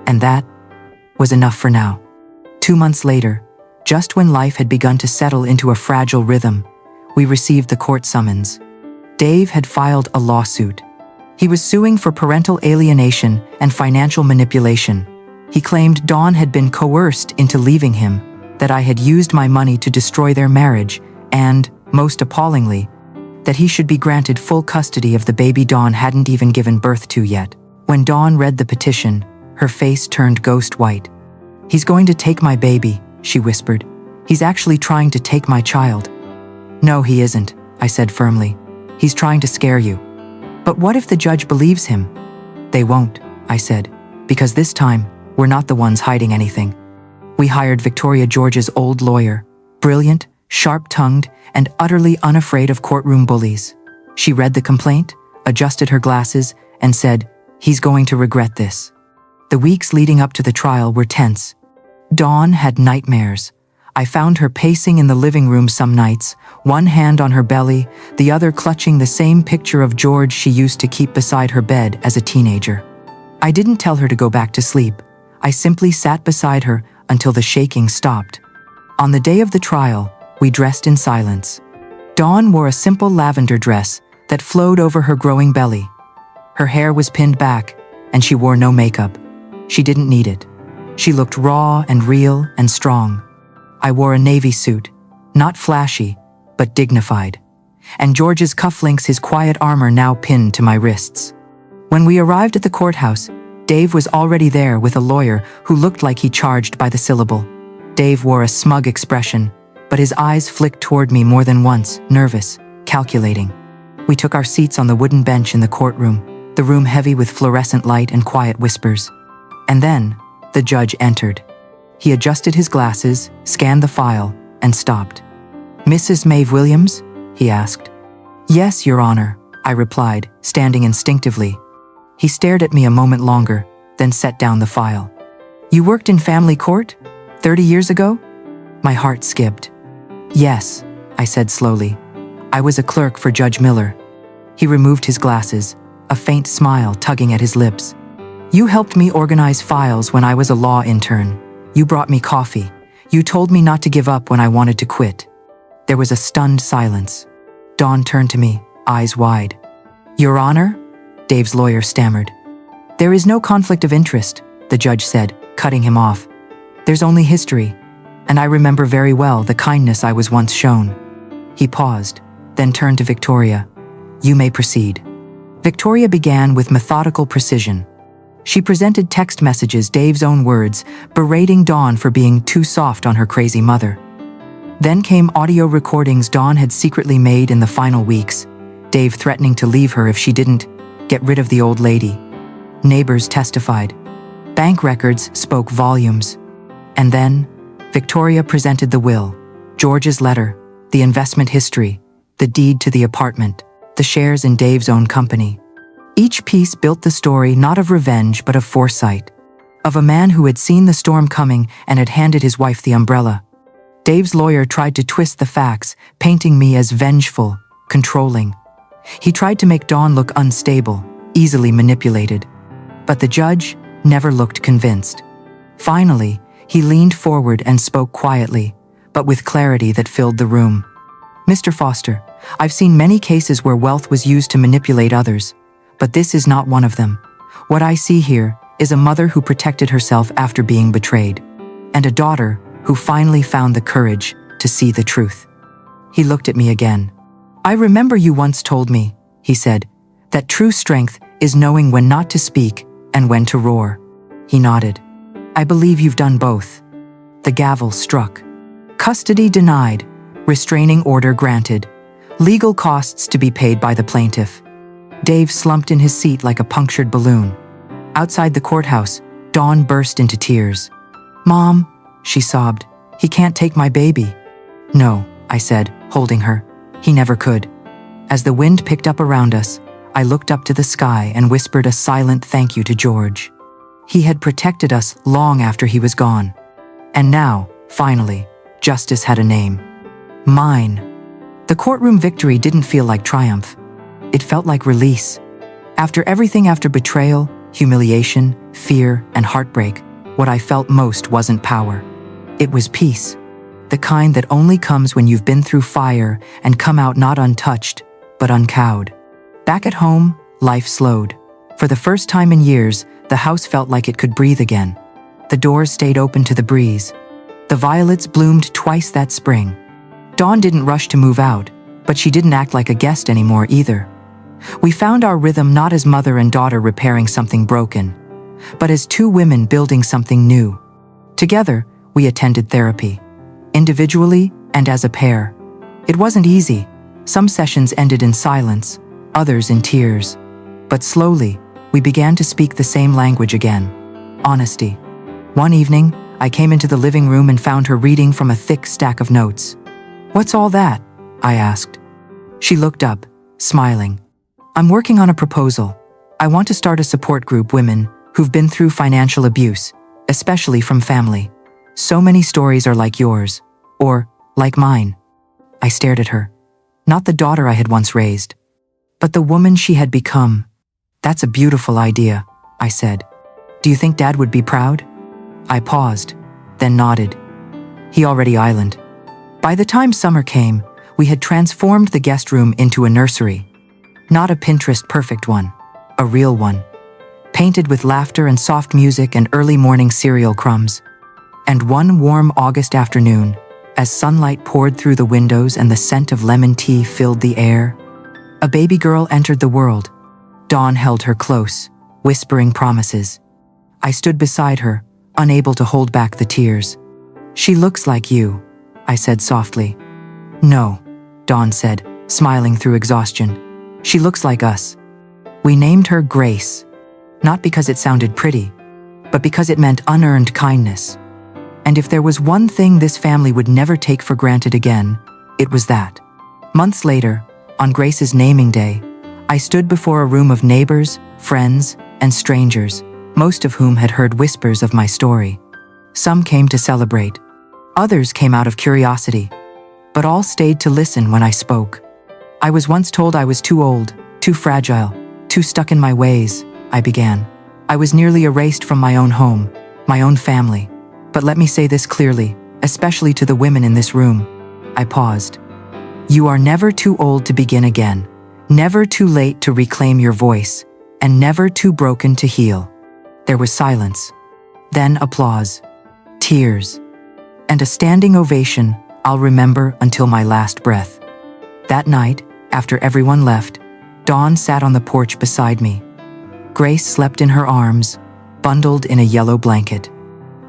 And that was enough for now. 2 months later, just when life had begun to settle into a fragile rhythm, we received the court summons. Dave had filed a lawsuit. He was suing for parental alienation and financial manipulation. He claimed Dawn had been coerced into leaving him, that I had used my money to destroy their marriage, and, most appallingly, that he should be granted full custody of the baby Dawn hadn't even given birth to yet. When Dawn read the petition, her face turned ghost white. "He's going to take my baby," she whispered. "He's actually trying to take my child." "No, he isn't," I said firmly. "He's trying to scare you." "But what if the judge believes him?" "They won't," I said, "because this time, we're not the ones hiding anything." We hired Victoria George's old lawyer, brilliant, sharp-tongued, and utterly unafraid of courtroom bullies. She read the complaint, adjusted her glasses, and said, "He's going to regret this." The weeks leading up to the trial were tense. Dawn had nightmares. I found her pacing in the living room some nights, one hand on her belly, the other clutching the same picture of George she used to keep beside her bed as a teenager. I didn't tell her to go back to sleep. I simply sat beside her until the shaking stopped. On the day of the trial, we dressed in silence. Dawn wore a simple lavender dress that flowed over her growing belly. Her hair was pinned back, and she wore no makeup. She didn't need it. She looked raw and real and strong. I wore a navy suit, not flashy, but dignified. And George's cufflinks, his quiet armor now pinned to my wrists. When we arrived at the courthouse, Dave was already there with a lawyer who looked like he charged by the syllable. Dave wore a smug expression, but his eyes flicked toward me more than once, nervous, calculating. We took our seats on the wooden bench in the courtroom, the room heavy with fluorescent light and quiet whispers. And then, the judge entered. He adjusted his glasses, scanned the file, and stopped. "Mrs. Maeve Williams?" he asked. "Yes, Your Honor," I replied, standing instinctively. He stared at me a moment longer, then set down the file. "You worked in family court? 30 years ago?" My heart skipped. "Yes," I said slowly. "I was a clerk for Judge Miller." He removed his glasses, a faint smile tugging at his lips. "You helped me organize files when I was a law intern. You brought me coffee. You told me not to give up when I wanted to quit." There was a stunned silence. Dawn turned to me, eyes wide. "Your Honor?" Dave's lawyer stammered. "There is no conflict of interest," the judge said, cutting him off. "There's only history, and I remember very well the kindness I was once shown." He paused, then turned to Victoria. "You may proceed." Victoria began with methodical precision. She presented text messages, Dave's own words, berating Dawn for being too soft on her crazy mother. Then came audio recordings Dawn had secretly made in the final weeks, Dave threatening to leave her if she didn't get rid of the old lady. Neighbors testified. Bank records spoke volumes. And then, Victoria presented the will, George's letter, the investment history, the deed to the apartment, the shares in Dave's own company. Each piece built the story not of revenge but of foresight, of a man who had seen the storm coming and had handed his wife the umbrella. Dave's lawyer tried to twist the facts, painting me as vengeful, controlling. He tried to make Dawn look unstable, easily manipulated. But the judge never looked convinced. Finally, he leaned forward and spoke quietly, but with clarity that filled the room. "Mr. Foster, I've seen many cases where wealth was used to manipulate others, but this is not one of them. What I see here is a mother who protected herself after being betrayed, and a daughter who finally found the courage to see the truth." He looked at me again. "I remember you once told me," he said, "that true strength is knowing when not to speak and when to roar." He nodded. "I believe you've done both." The gavel struck. Custody denied, restraining order granted, legal costs to be paid by the plaintiff. Dave slumped in his seat like a punctured balloon. Outside the courthouse, Dawn burst into tears. "Mom," she sobbed, "he can't take my baby." "No," I said, holding her. "He never could." As the wind picked up around us, I looked up to the sky and whispered a silent thank you to George. He had protected us long after he was gone. And now, finally, justice had a name. Mine. The courtroom victory didn't feel like triumph. It felt like release. After betrayal, humiliation, fear, and heartbreak, what I felt most wasn't power. It was peace. The kind that only comes when you've been through fire and come out not untouched, but uncowed. Back at home, life slowed. For the first time in years, the house felt like it could breathe again. The doors stayed open to the breeze. The violets bloomed twice that spring. Dawn didn't rush to move out, but she didn't act like a guest anymore either. We found our rhythm not as mother and daughter repairing something broken, but as two women building something new. Together, we attended therapy, individually and as a pair. It wasn't easy. Some sessions ended in silence, others in tears. But slowly, we began to speak the same language again: honesty. One evening, I came into the living room and found her reading from a thick stack of notes. "What's all that?" I asked. She looked up, smiling. "I'm working on a proposal. I want to start a support group women who've been through financial abuse, especially from family. So many stories are like yours, or like mine." I stared at her. Not the daughter I had once raised, but the woman she had become. "That's a beautiful idea," I said. "Do you think Dad would be proud?" I paused, then nodded. He already island. By the time summer came, we had transformed the guest room into a nursery. Not a Pinterest perfect one, a real one. Painted with laughter and soft music and early morning cereal crumbs. And one warm August afternoon, as sunlight poured through the windows and the scent of lemon tea filled the air, a baby girl entered the world. Dawn held her close, whispering promises. I stood beside her, unable to hold back the tears. "She looks like you," I said softly. "No," Dawn said, smiling through exhaustion. "She looks like us." We named her Grace, not because it sounded pretty, but because it meant unearned kindness. And if there was one thing this family would never take for granted again, it was that. Months later, on Grace's naming day, I stood before a room of neighbors, friends, and strangers, most of whom had heard whispers of my story. Some came to celebrate. Others came out of curiosity. But all stayed to listen when I spoke. "I was once told I was too old, too fragile, too stuck in my ways," I began. "I was nearly erased from my own home, my own family. But let me say this clearly, especially to the women in this room." I paused. "You are never too old to begin again, never too late to reclaim your voice, and never too broken to heal." There was silence. Then applause. Tears. And a standing ovation I'll remember until my last breath. That night, after everyone left, Dawn sat on the porch beside me. Grace slept in her arms, bundled in a yellow blanket,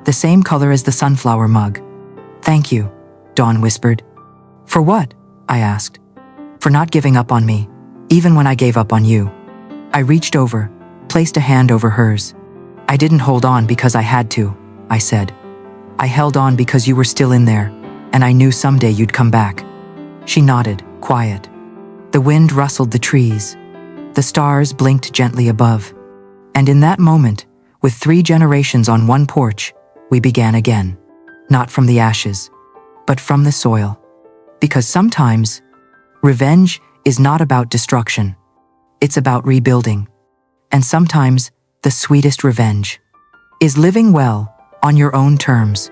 the same color as the sunflower mug. "Thank you," Dawn whispered. "For what?" I asked. "For not giving up on me, even when I gave up on you." I reached over, placed a hand over hers. "I didn't hold on because I had to," I said. "I held on because you were still in there, and I knew someday you'd come back." She nodded, quiet. The wind rustled the trees. The stars blinked gently above. And in that moment, with 3 generations on one porch, we began again. Not from the ashes, but from the soil. Because sometimes, revenge is not about destruction. It's about rebuilding. And sometimes, the sweetest revenge is living well on your own terms.